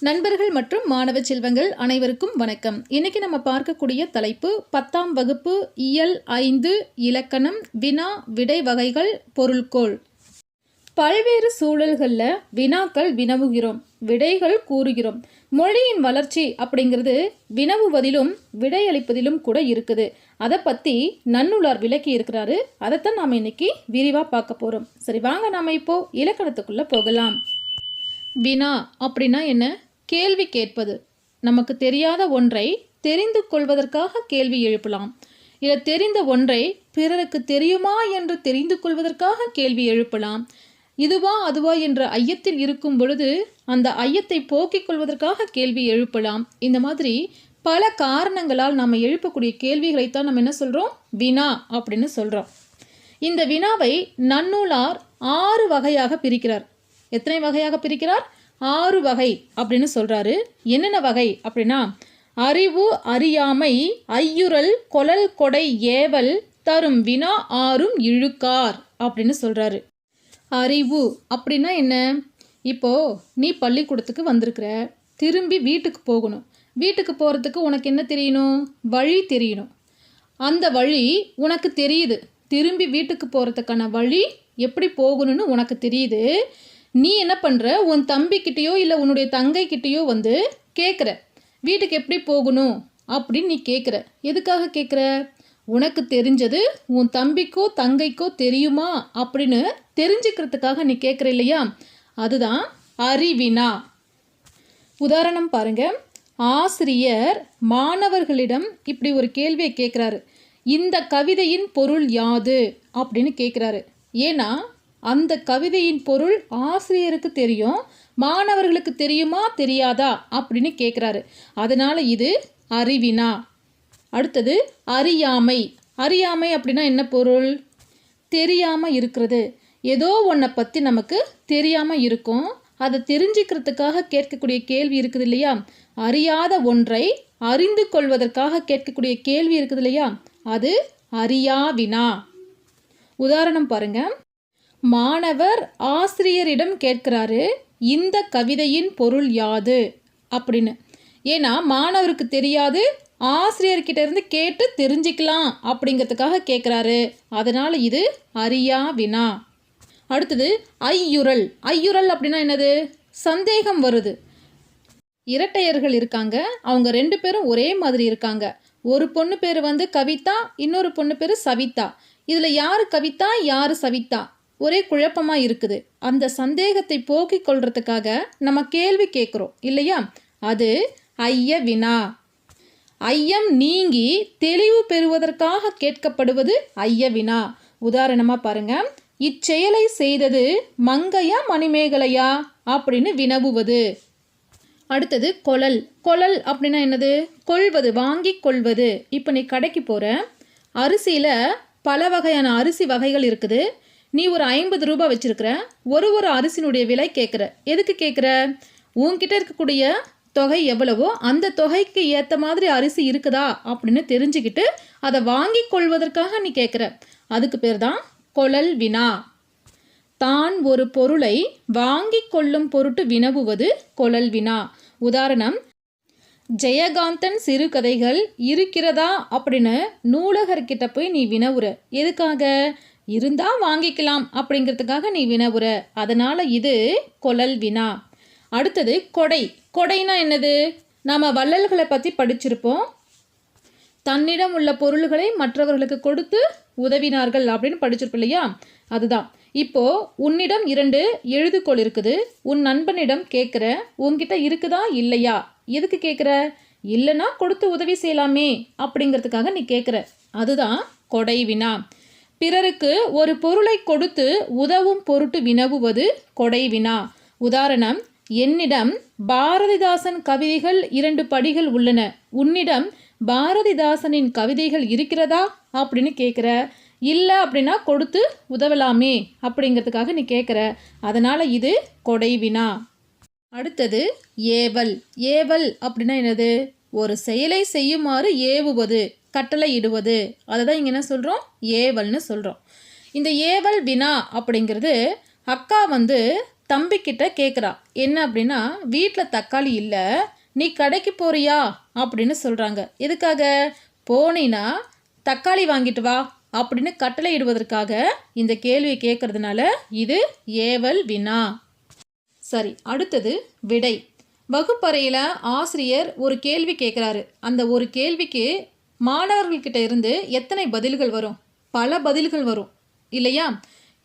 நண்பர்கள் மற்றும் மாணவ செல்வங்கள் அனைவருக்கும் வணக்கம். இன்னைக்கு நம்ம பார்க்கக்கூடிய தலைப்பு 10ஆம் வகுப்பு இயல் 5 இலக்கணம் வினா விடை வகைகள் பொருள்கோள். பல்வேறு சூழல்களில் வினாக்கள் வினவுகிறோம், விடைகள் கூறுகிறோம். மொழியின் வளர்ச்சி அப்படிங்கிறது வினவுவதிலும் விடையளிப்பதிலும் கூட இருக்குது. அதை பற்றி நன்னூலார் விளக்கி இருக்கிறாரு. அதைத்தான் நாம் இன்னைக்கு விரிவாக பார்க்க போகிறோம். சரி, வாங்க நாம் இப்போ இலக்கணத்துக்குள்ளே போகலாம். வினா அப்படின்னா என்ன? கேள்வி கேட்பது. நமக்கு தெரியாத ஒன்றை தெரிந்து கொள்வதற்காக கேள்வி எழுப்பலாம். இல்லை தெரிந்த ஒன்றை பிறருக்கு தெரியுமா என்று தெரிந்து கொள்வதற்காக கேள்வி எழுப்பலாம். இதுவா அதுவா என்ற ஐயத்தில் இருக்கும் பொழுது அந்த ஐயத்தை போக்கிக் கொள்வதற்காக கேள்வி எழுப்பலாம். இந்த மாதிரி பல காரணங்களால் நாம் எழுப்பக்கூடிய கேள்விகளைத்தான் நம்ம என்ன சொல்கிறோம்? வினா அப்படின்னு சொல்கிறோம். இந்த வினாவை நன்னூலார் 6 வகையாக பிரிக்கிறார். எத்தனை வகையாக பிரிக்கிறார்? 6 வகை அப்படின்னு சொல்கிறாரு. என்னென்ன வகை அப்படின்னா, அறிவு அறியாமை ஐயுறல் கொளல் கொடை ஏவல் தரும் வினா 6ம் இழுக்கார் அப்படின்னு சொல்கிறாரு. அறிவு அப்படின்னா என்ன? இப்போது நீ பள்ளிக்கூடத்துக்கு வந்திருக்கிற, திரும்பி வீட்டுக்கு போகணும். வீட்டுக்கு போகிறதுக்கு உனக்கு என்ன தெரியணும்? வழி தெரியணும். அந்த வழி உனக்கு தெரியுது. திரும்பி வீட்டுக்கு போகிறதுக்கான வழி எப்படி போகணும்னு உனக்கு தெரியுது. நீ என்ன பண்ணுற? உன் தம்பிக்கிட்டேயோ இல்லை உன்னுடைய தங்கைக்கிட்டேயோ வந்து கேட்குற, வீட்டுக்கு எப்படி போகணும் அப்படின்னு நீ கேட்குற. எதுக்காக கேட்குற? உனக்கு தெரிஞ்சது உன் தம்பிக்கோ தங்கைக்கோ தெரியுமா அப்படின்னு தெரிஞ்சுக்கிறதுக்காக நீ கேட்குற இல்லையா? அதுதான் அறிவினா. உதாரணம் பாருங்க. ஆசிரியர் மாணவர்களிடம் இப்படி ஒரு கேள்வியை கேட்குறாரு. இந்த கவிதையின் பொருள் யாது அப்படின்னு கேட்குறாரு. ஏன்னா அந்த கவிதையின் பொருள் ஆசிரியருக்கு தெரியும், மாணவர்களுக்கு தெரியுமா தெரியாதா அப்படின்னு கேட்குறாரு. அதனால் இது அறிவினா. அடுத்தது அறியாமை. அறியாமை அப்படின்னா என்ன பொருள்? தெரியாமல் இருக்கிறது. ஏதோ ஒன்றை பற்றி நமக்கு தெரியாமல் இருக்கும், அதை தெரிஞ்சுக்கிறதுக்காக கேட்கக்கூடிய கேள்வி இருக்குது இல்லையா? அறியாத ஒன்றை அறிந்து கொள்வதற்காக கேட்கக்கூடிய கேள்வி இருக்குது இல்லையா? அது அறியாவினா. உதாரணம் பாருங்க. மாணவர் ஆசிரியரிடம் கேட்கிறாரு, இந்த கவிதையின் பொருள் யாது அப்படின்னு. ஏன்னா மாணவருக்கு தெரியாது, ஆசிரியர்கிட்ட இருந்து கேட்டு தெரிஞ்சுக்கலாம் அப்படிங்கிறதுக்காக கேட்குறாரு. அதனால் இது அறியா வினா. அடுத்தது ஐயுறல். ஐயுறல் அப்படின்னா என்னது? சந்தேகம் வருது. இரட்டையர்கள் இருக்காங்க, அவங்க 2 பேரும் ஒரே மாதிரி இருக்காங்க. ஒரு பொண்ணு பேர் வந்து கவிதா, இன்னொரு பொண்ணு பேர் சவிதா. இதில் யார் கவிதா யார் சவிதா? ஒரே குழப்பமாக இருக்குது. அந்த சந்தேகத்தை போக்கிக் கொள்றதுக்காக நம்ம கேள்வி கேட்குறோம் இல்லையா? அது ஐய வினா. ஐயம் நீங்கி தெளிவு பெறுவதற்காக கேட்கப்படுவது ஐய வினா. உதாரணமாக பாருங்க. இச்செயலை செய்தது மங்கையா மணிமேகலையா அப்படின்னு வினவுவது. அடுத்தது கொளல். கொளல் அப்படின்னா என்னது? கொள்வது, வாங்கி கொள்வது. இப்போ நீ கடைக்கு போகிற, அரிசியில் பல வகையான அரிசி வகைகள் இருக்குது. நீ ஒரு 50 ரூபாய் வச்சுருக்கிற, ஒரு அரிசினுடைய விலை கேட்குற. எதுக்கு கேட்குற? உன்கிட்ட இருக்கக்கூடிய தொகை எவ்வளவோ அந்த தொகைக்கு ஏற்ற மாதிரி அரிசி இருக்குதா அப்படின்னு தெரிஞ்சுக்கிட்டு அதை வாங்கி கொள்வதற்காக நீ கேட்குற. அதுக்கு பேர் தான் கொளல் வினா. தான் ஒரு பொருளை வாங்கி கொள்ளும் பொருட்டு வினவுவது கொளல் வினா. உதாரணம், ஜெயகாந்தன் சிறுகதைகள் இருக்கிறதா அப்படின்னு நூலகர்கிட்ட போய் நீ வினவுற. எதுக்காக? இருந்தால் வாங்கிக்கலாம் அப்படிங்கிறதுக்காக நீ வினவுற. அதனால் இது கொளல் வினா. அடுத்தது கொடை. கொடைனா என்னது? நாம் வள்ளல்களை பற்றி படிச்சிருப்போம். தன்னிடம் உள்ள பொருள்களை மற்றவர்களுக்கு கொடுத்து உதவினார்கள் அப்படின்னு படிச்சிருப்போம் இல்லையா? அதுதான். இப்போது உன்னிடம் 2 எழுதுகோள் இருக்குது. உன் நண்பனிடம் கேட்குற, உன்கிட்ட இருக்குதா இல்லையா? எதுக்கு கேட்குற? இல்லைன்னா கொடுத்து உதவி செய்யலாமே அப்படிங்கிறதுக்காக நீ கேட்குற. அதுதான் கொடை வினா. பிறருக்கு ஒரு பொருளை கொடுத்து உதவும் பொருட்டு வினவுவது கொடை வினா. உதாரணம், என்னிடம் பாரதிதாசன் கவிதைகள் 2 படிகள் உள்ளன, உன்னிடம் பாரதிதாசனின் கவிதைகள் இருக்கிறதா அப்படின்னு கேட்குற. இல்லை அப்படின்னா கொடுத்து உதவலாமே அப்படிங்கிறதுக்காக நீ கேட்குற. அதனால் இது கொடை வினா. அடுத்தது ஏவல். ஏவல் அப்படின்னா என்னது? ஒரு செயலை செய்யுமாறு ஏவுவது, கட்டளை இடுவது. அதை தான் இங்கே என்ன சொல்கிறோம்? ஏவல்னு சொல்கிறோம். இந்த ஏவல் வினா அப்படிங்கிறது அக்கா வந்து தம்பிக்கிட்ட கேட்குறா. என்ன அப்படின்னா, வீட்டில் தக்காளி இல்லை, நீ கடைக்கு போறியா அப்படின்னு சொல்கிறாங்க. எதுக்காக? போனீன்னா தக்காளி வாங்கிட்டு வா அப்படின்னு கட்டளை இடுவதற்காக இந்த கேள்வியை கேட்கறதுனால இது ஏவல் வினா. சரி, அடுத்தது விடை. வகுப்பறையில் ஆசிரியர் ஒரு கேள்வி கேட்குறாரு. அந்த ஒரு கேள்விக்கு மாணவர்கள்கிட்ட இருந்து எத்தனை பதில்கள் வரும்? பல பதில்கள் வரும் இல்லையா?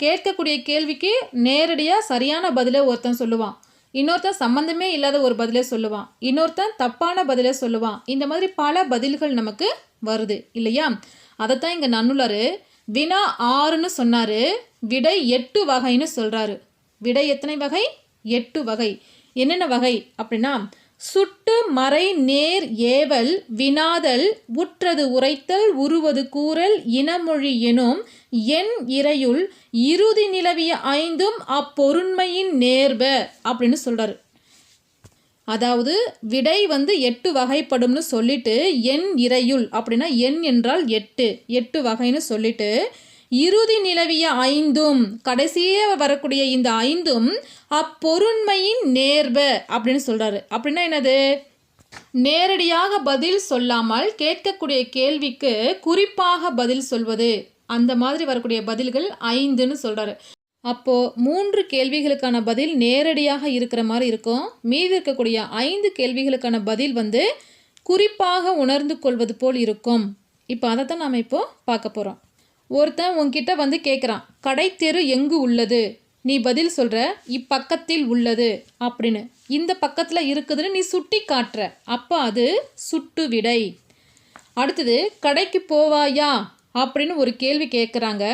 கேட்கக்கூடிய கேள்விக்கு நேரடியாக சரியான பதிலை ஒருத்தன் சொல்லுவான், இன்னொருத்தன் சம்மந்தமே இல்லாத ஒரு பதிலை சொல்லுவான், இன்னொருத்தன் தப்பான பதிலை சொல்லுவான். இந்த மாதிரி பல பதில்கள் நமக்கு வருது இல்லையா? அதைத்தான் இங்கே நன்னுலர் வினா 6ன்னு சொன்னார், விடை 8 வகைன்னு சொல்கிறாரு. விடை எத்தனை வகை? 8 வகை. என்னென்ன வகை அப்படின்னா, சுட்டு மறை நேர் ஏவல் வினாதல் உற்றது உரைத்தல் உருவது கூறல் இனமொழி எனும் என் இறையுள் இறுதி நிலவிய 5ம் அப்பொருண்மையின் நேர்ப அப்படின்னு சொல்கிறாரு. அதாவது விடை 8 வகைப்படும்னு சொல்லிட்டு என் இறையுள் அப்படின்னா எண் என்றால் 8 வகைன்னு சொல்லிட்டு இறுதி நிலவிய 5ம் கடைசியே வரக்கூடிய இந்த 5ம் அப்பொருண்மையின் நேர்ப அப்படின்னு சொல்கிறாரு. அப்படின்னா என்னது? நேரடியாக பதில் சொல்லாமல் கேட்கக்கூடிய கேள்விக்கு குறிப்பாக பதில் சொல்வது, அந்த மாதிரி வரக்கூடிய பதில்கள் 5ன்னு சொல்கிறாரு. அப்போது 3 கேள்விகளுக்கான பதில் நேரடியாக இருக்கிற மாதிரி இருக்கும். மீதி இருக்கக்கூடிய 5 கேள்விகளுக்கான பதில் குறிப்பாக உணர்ந்து கொள்வது போல் இருக்கும். இப்போ அதைத்தான் நாம் இப்போ பார்க்க போகிறோம். ஒருத்தன் உன்கிட்ட கேட்குறான், கடை தெரு எங்கு உள்ளது? நீ பதில் சொல்கிற, இப்பக்கத்தில் உள்ளது அப்படின்னு. இந்த பக்கத்தில் இருக்குதுன்னு நீ சுட்டி காட்டுற, அப்போ அது சுட்டு விடை. அடுத்தது, கடைக்கு போவாயா அப்படின்னு ஒரு கேள்வி கேட்குறாங்க.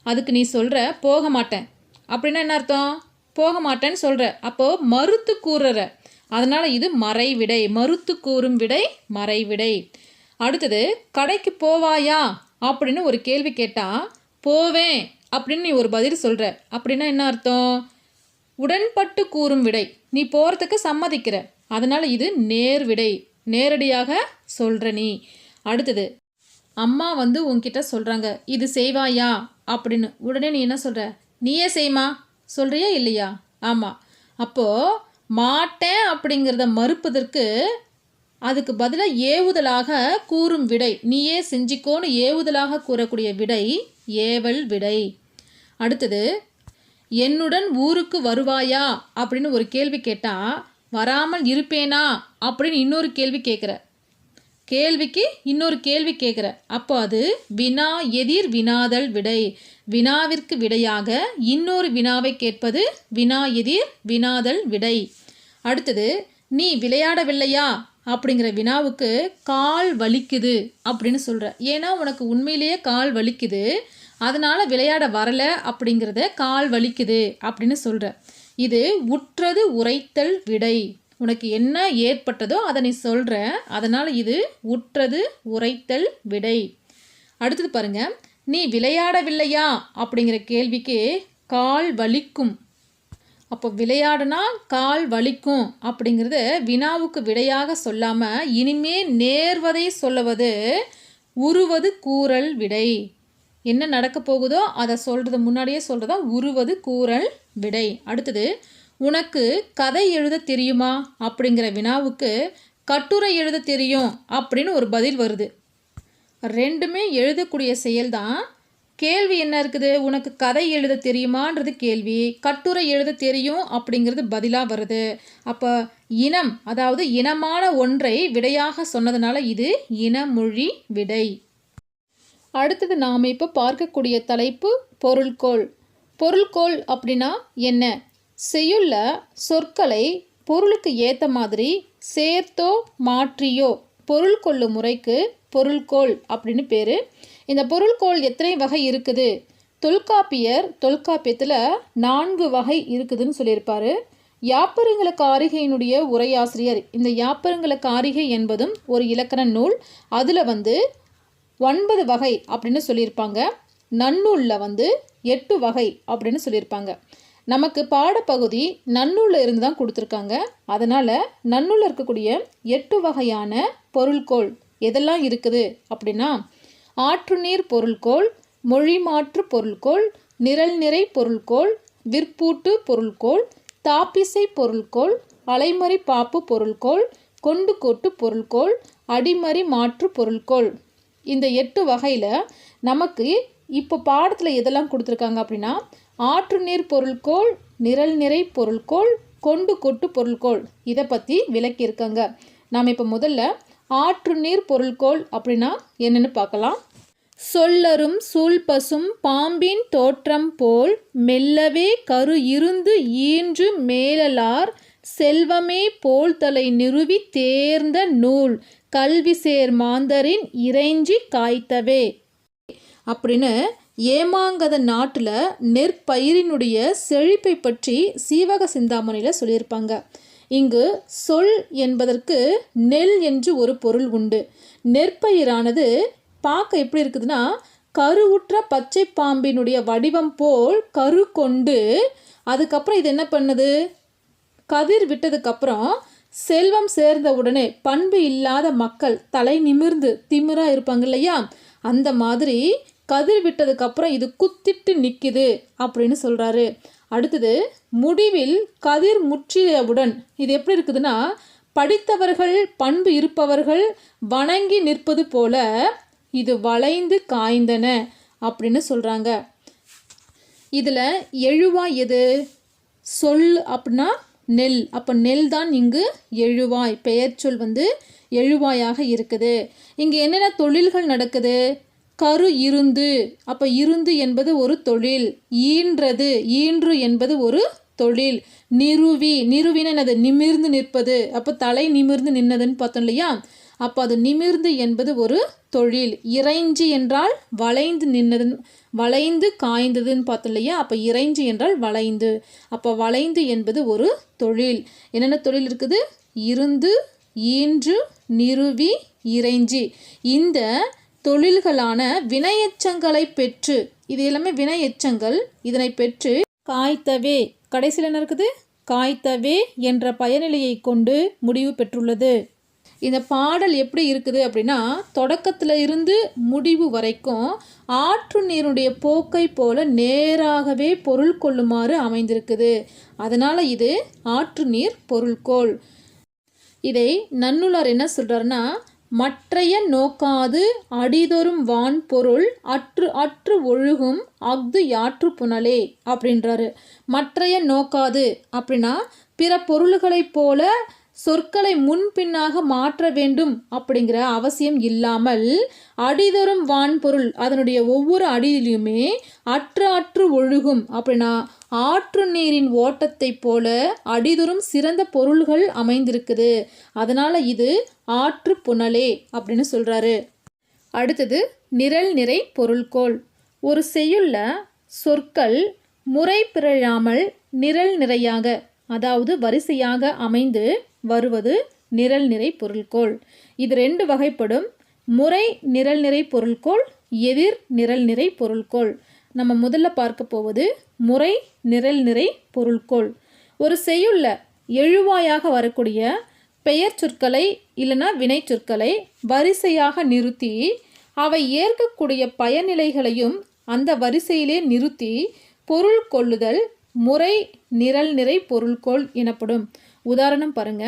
அதுக்கு நீ சொல்கிற, போக மாட்டேன். அப்படின்னா என்ன அர்த்தம்? போக மாட்டேன்னு சொல்கிற, அப்போது மறுத்து கூறுற, அதனால் இது மறைவிடை. மறுத்து கூறும் விடை மறைவிடை. அடுத்தது, கடைக்கு போவாயா அப்படின்னு ஒரு கேள்வி கேட்டால் போவேன் அப்படின்னு நீ ஒரு பதில் சொல்கிற, அப்படின்னா என்ன அர்த்தம்? உடன்பட்டு கூறும் விடை. நீ போகிறதுக்கு சம்மதிக்கிற, அதனால் இது நேர் விடை. நேரடியாக சொல்கிற நீ. அடுத்தது, அம்மா உன்கிட்ட சொல்கிறாங்க, இது செய்வாயா அப்படின்னு. உடனே நீ என்ன சொல்கிற? நீயே செய்மா சொல்கிறியா இல்லையா? ஆமாம். அப்போது மாட்டேன் அப்படிங்கிறத மறுப்பதற்கு அதுக்கு பதிலாக ஏவுதலாக கூறும் விடை, நீயே செஞ்சிக்கோன்னு ஏவுதலாக கூறக்கூடிய விடை ஏவல் விடை. அடுத்தது, என்னுடன் ஊருக்கு வருவாயா அப்படின்னு ஒரு கேள்வி கேட்டால் வராமல் இருப்பேனா அப்படின்னு இன்னொரு கேள்வி கேட்குற, கேள்விக்கு இன்னொரு கேள்வி கேட்குற, அப்போ அது வினா எதிர் வினாதல் விடை. வினாவிற்கு விடையாக இன்னொரு வினாவை கேட்பது வினா எதிர் வினாதல் விடை. அடுத்தது, நீ விளையாடவில்லையா அப்படிங்கிற வினாவுக்கு கால் வலிக்குது அப்படின்னு சொல்கிற, ஏன்னா உனக்கு உண்மையிலேயே கால் வலிக்குது, அதனால் விளையாட வரலை அப்படிங்கிறத கால் வலிக்குது அப்படின்னு சொல்கிற. இது உற்றது உரைத்தல் விடை. உனக்கு என்ன ஏற்பட்டதோ அதை நீ சொல்கிற, அதனால் இது உற்றது உரைத்தல் விடை. அடுத்தது பாருங்க, நீ விளையாடவில்லையா அப்படிங்கிற கேள்விக்கு கால் வலிக்கும். அப்போ விளையாடுனா கால் வலிக்கும் அப்படிங்கிறது வினாவுக்கு விடையாக சொல்லாமல் இனிமே நேர்வதை சொல்லுவது உருவது கூறல் விடை. என்ன நடக்க போகுதோ அதை சொல்கிறது முன்னாடியே சொல்கிறதா உருவது கூறல் விடை. அடுத்தது, உனக்கு கதை எழுத தெரியுமா அப்படிங்கிற வினாவுக்கு கட்டுரை எழுத தெரியும் அப்படின்னு ஒரு பதில் வருது. ரெண்டுமே எழுதக்கூடிய செயல்தான். கேள்வி என்ன இருக்குது? உனக்கு கதை எழுத தெரியுமான்றது கேள்வி, கட்டுரை எழுத தெரியும் அப்படிங்கிறது பதிலாக வருது. அப்போ இனம், அதாவது இனமான ஒன்றை விடையாக சொன்னதுனால இது இனமொழி விடை. அடுத்தது நாம் இப்போ பார்க்கக்கூடிய தலைப்பு பொருள்கோள். பொருள்கோள் அப்படின்னா என்ன? செய்யுள்ள சொற்களை பொருளுக்கு ஏற்ற மாதிரி சேர்த்தோ மாற்றியோ பொருள் கொள்ளும் முறைக்கு பொருள்கோள் அப்படின்னு பேர். இந்த பொருள்கோள் எத்தனை வகை இருக்குது? தொல்காப்பியத்தில் 4 வகை இருக்குதுன்னு சொல்லியிருப்பார். யாப்பருங்கல காரிகையினுடைய உரையாசிரியர், இந்த யாப்பருங்கல காரிகை என்பதும் ஒரு இலக்கண நூல், அதில் 9 வகை அப்படின்னு சொல்லியிருப்பாங்க. நன்னூலில் 8 வகை அப்படின்னு சொல்லியிருப்பாங்க. நமக்கு பாடப்பகுதி நன்னூலில் இருந்து தான் கொடுத்துருக்காங்க. அதனால் நன்னூலில் இருக்கக்கூடிய 8 வகையான பொருள்கோள் எதெல்லாம் இருக்குது அப்படின்னா, ஆற்றுநீர் பொருள்கோள், மொழி மாற்று பொருள்கோள், நிரல் நிறை பொருள்கோள், விற்பூட்டு பொருள்கோள், தாப்பிசை பொருள்கோள், அலைமறி பாப்பு பொருள்கோள், கொண்டு கோட்டு பொருள்கோள், அடிமறி மாற்று பொருள்கோள். இந்த 8 வகையில் நமக்கு இப்போ பாடத்தில் எதெல்லாம் கொடுத்துருக்காங்க அப்படின்னா, ஆற்று நீர் பொருள்கோள், நிரல் நிறை பொருள்கோள், கொண்டு கொட்டு பொருள்கோள் இதை பற்றி விளக்கியிருக்காங்க. நாம் இப்போ முதல்ல ஆற்று நீர் பொருள்கோள் அப்படின்னா என்னென்னு பார்க்கலாம். சொல்லரும் சூழ்பசும் பாம்பின் தோற்றம் போல் மெல்லவே கரு இருந்து ஈன்று மேலலார் செல்வமே போல்தலை நிறுவி தேர்ந்த நூல் கல்விசேர் மாந்தரின் இறைஞ்சி காய்த்தவே அப்படின்னு ஏமாங்கத நாட்டில் நெற்பயிரினுடைய செழிப்பை பற்றி சீவக சிந்தாமணியில் சொல்லியிருப்பாங்க. இங்கு சொல் என்பதற்கு நெல் என்று ஒரு பொருள் உண்டு. நெற்பயிரானது பார்க்க எப்படி இருக்குதுன்னா, கருவுற்ற பச்சை பாம்பினுடைய வடிவம் போல் கரு கொண்டு அதுக்கப்புறம் இது என்ன பண்ணுது, கதிர் விட்டதுக்கப்புறம் செல்வம் சேர்ந்த உடனே பண்பு இல்லாத மக்கள் தலை நிமிர்ந்து திமிராக இருப்பாங்க இல்லையா, அந்த மாதிரி கதிர் விட்டதுக்கப்புறம் இது குத்திட்டு நிற்கிது அப்படின்னு சொல்கிறாரு. அடுத்தது முடிவில் கதிர் முற்றியவுடன் இது எப்படி இருக்குதுன்னா, படித்தவர்கள் பண்பு இருப்பவர்கள் வணங்கி நிற்பது போல இது வளைந்து காய்ந்தன அப்படின்னு சொல்கிறாங்க. இதில் எழுவாய் எது? சொல் அப்படின்னா நெல். அப்போ நெல் தான் இங்கு எழுவாய். பெயர் சொல் எழுவாயாக இருக்குது. இங்கே என்னென்ன தொழில்கள் நடக்குது? கரு இருந்து, அப்போ இருந்து என்பது ஒரு தொழில். ஈன்றது, ஈன்று என்பது ஒரு தொழில். நிறுவி, நிறுவின என்னது? நிமிர்ந்து நிற்பது. அப்போ தலை நிமிர்ந்து நின்னதுன்னு பார்த்தோம் இல்லையா, அப்போ அது நிமிர்ந்து என்பது ஒரு தொழில். இறைஞ்சி என்றால் வளைந்து நின்னது, வளைந்து காய்ந்ததுன்னு பார்த்தோம் இல்லையா, அப்போ இறைஞ்சி என்றால் வளைந்து. அப்போ வளைந்து என்பது ஒரு தொழில். என்னென்ன தொழில் இருக்குது? இருந்து, ஈன்று, நிறுவி, இறைஞ்சி. இந்த தொழில்களான வினையெச்சங்களை பெற்று, இது எல்லாமே வினையெச்சங்கள், இதனை பெற்று காய்த்தவே, கடைசியில் என்ன இருக்குது? காய்த்தவே என்ற பயனிலையை கொண்டு முடிவு பெற்றுள்ளது. இந்த பாடல் எப்படி இருக்குது அப்படின்னா, தொடக்கத்தில் இருந்து முடிவு வரைக்கும் ஆற்று நீருடைய போக்கை போல நேராகவே பொருள் கொள்ளுமாறு அமைந்திருக்குது. அதனால் இது ஆற்று நீர் பொருள்கோள். இதை நன்னூலார் என்ன சொல்கிறாருன்னா, மற்றைய நோக்காது அடிதொரும் வான் பொருள் அற்று அற்று ஒழுகும் அஃது யாற்று புனலே அப்படின்றாரு. மற்றைய நோக்காது அப்படின்னா பிற பொருள்களைப் போல சொற்களை முன்பின்னாக மாற்ற வேண்டும் அப்படிங்கிற அவசியம் இல்லாமல், அடிதொரும் வான்பொருள் அதனுடைய ஒவ்வொரு அடியிலுமே அற்று அற்று ஒழுகும் அப்படின்னா ஆற்று நீரின் ஓட்டத்தை போல அடிதொரும் சிறந்த பொருள்கள் அமைந்திருக்குது. அதனால் இது ஆற்று புனலே அப்படின்னு சொல்கிறாரு. அடுத்தது நிரல் நிறை பொருள்கோள். ஒரு செய்யுள்ள சொற்கள் முறை பிறழாமல் நிரல் நிறையாக, அதாவது வரிசையாக அமைந்து வருவது நிரல் நிறை பொருள்கோள். இது 2 வகைப்படும். முறை நிரல் நிறை பொருள்கோள், எதிர் நிரல் நிறை பொருள்கோள். நம்ம முதல்ல பார்க்க போவது முறை நிரல் நிறை பொருள்கோள். ஒரு செய்யுள்ள எழுவாயாக வரக்கூடிய பெயர் சொற்களை இல்லைன்னா வினை சொற்களை வரிசையாக நிறுத்தி அவை ஏற்கக்கூடிய பயனிலைகளையும் அந்த வரிசையிலே நிறுத்தி பொருள் கொள்ளுதல் முறை நிரல் நிறை பொருள்கோள் எனப்படும். உதாரணம் பாருங்க.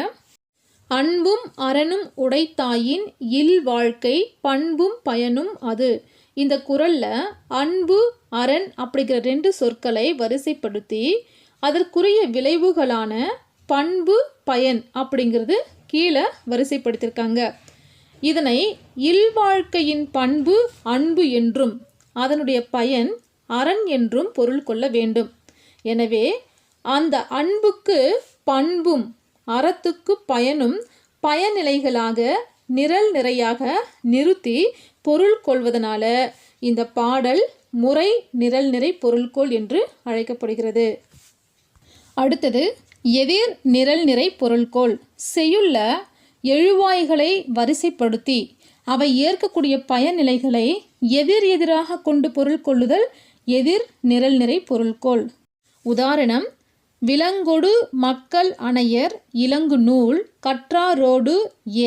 அன்பும் அரணும் உடைத்தாயின் இல் வாழ்க்கை பண்பும் பயனும் அது. இந்த குறளில் அன்பு அரண் அப்படிங்கிற 2 சொற்களை வரிசைப்படுத்தி அதற்குரிய விளைவுகளான பண்பு பயன் அப்படிங்கிறது கீழே வரிசைப்படுத்தியிருக்காங்க. இதனை இல்வாழ்க்கையின் பண்பு அன்பு என்றும் அதனுடைய பயன் அரண் என்றும் பொருள் கொள்ள வேண்டும். எனவே அந்த அன்புக்கு பண்பும் அறத்துக்கு பயனும் பயனிலைகளாக நிரல் நிறையாக நிறுத்தி பொருள் கொள்வதனால இந்த பாடல் முறை நிரல் நிறை பொருள்கோள் என்று அழைக்கப்படுகிறது. அடுத்தது எதிர் நிரல் நிறை பொருள்கோள். செய்யுள்ள எழுவாய்களை வரிசைப்படுத்தி அவை ஏற்கக்கூடிய பயனிலைகளை எதிர் எதிராக கொண்டு பொருள் கொள்ளுதல் எதிர் நிரல் நிறை பொருள்கோள். உதாரணம், விலங்கொடு மக்கள் அணையர் இலங்கு நூல் கற்றாரோடு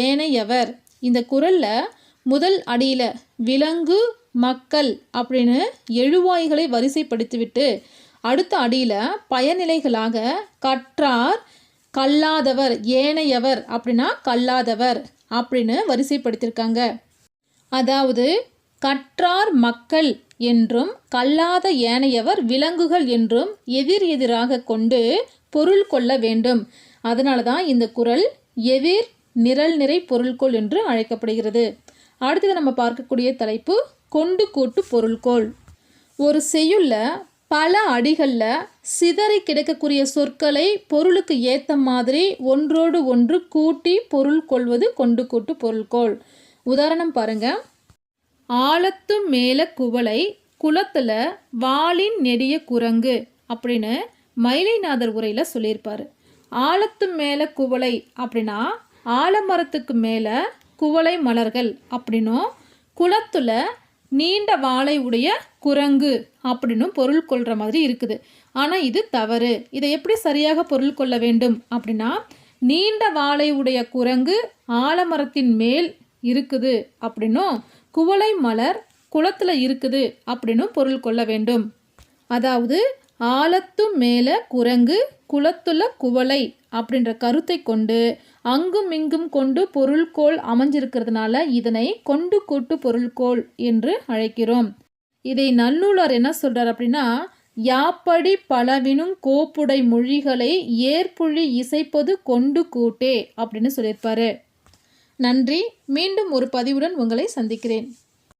ஏனையவர். இந்த குறளில் முதல் அடியில் விலங்கு மக்கள் அப்படின்னு எழுவாய்களை வரிசைப்படுத்திவிட்டு அடுத்த அடியில் பயனிலைகளாக கற்றார், கல்லாதவர், ஏனையவர் அப்படின்னா கல்லாதவர் அப்படின்னு வரிசைப்படுத்தியிருக்காங்க. அதாவது கற்றார் மக்கள் என்றும் கல்லாத ஏனையவர் விலங்குகள் என்றும் எதிராக கொண்டு பொருள் கொள்ள வேண்டும். அதனால தான் இந்த குறள் எதிர் நிரல் நிறை பொருள்கோள் என்று அழைக்கப்படுகிறது. அடுத்தது நம்ம பார்க்கக்கூடிய தலைப்பு கொண்டு கூட்டு பொருள்கோள். ஒரு செய்யுள்ள பல அடிகளில் சிதறி கிடைக்கக்கூடிய சொற்களை பொருளுக்கு ஏற்ற மாதிரி ஒன்றோடு ஒன்று கூட்டி பொருள் கொள்வது கொண்டு கூட்டு பொருள்கோள். உதாரணம் பாருங்க. ஆழத்து மேல குவளை, குளத்தில் வாளின் நெடிய குரங்கு அப்படின்னு மயிலைநாதர் உரையில் சொல்லியிருப்பார். ஆழத்து மேலே குவளை அப்படின்னா ஆலமரத்துக்கு மேலே குவளை மலர்கள் அப்படின்னும், குளத்தில் நீண்ட வாளை உடைய குரங்கு அப்படின்னும் பொருள் கொள்கிற மாதிரி இருக்குது. ஆனால் இது தவறு. இதை எப்படி சரியாக பொருள் கொள்ள வேண்டும் அப்படின்னா, நீண்ட வாளை உடைய குரங்கு ஆலமரத்தின் மேல் இருக்குது அப்படின்னும், குவளை மலர் குளத்தில் இருக்குது அப்படின்னும் பொருள் கொள்ள வேண்டும். அதாவது ஆழத்து மேலே குரங்கு, குளத்துல குவளை அப்படின்ற கருத்தை கொண்டு அங்கும் இங்கும் கொண்டு பொருள்கோள் அமைஞ்சிருக்கிறதுனால இதனை கொண்டு கூட்டு பொருள்கோள் என்று அழைக்கிறோம். இதை நன்னூலார் என்ன சொல்றார் அப்படின்னா, யாப்படி பலவினும் கோப்புடை மொழிகளை ஏற்புழி இசைப்பது கொண்டு கூட்டே அப்படின்னு சொல்லியிருப்பாரு. நன்றி. மீண்டும் ஒரு பதிவுடன் உங்களை சந்திக்கிறேன்.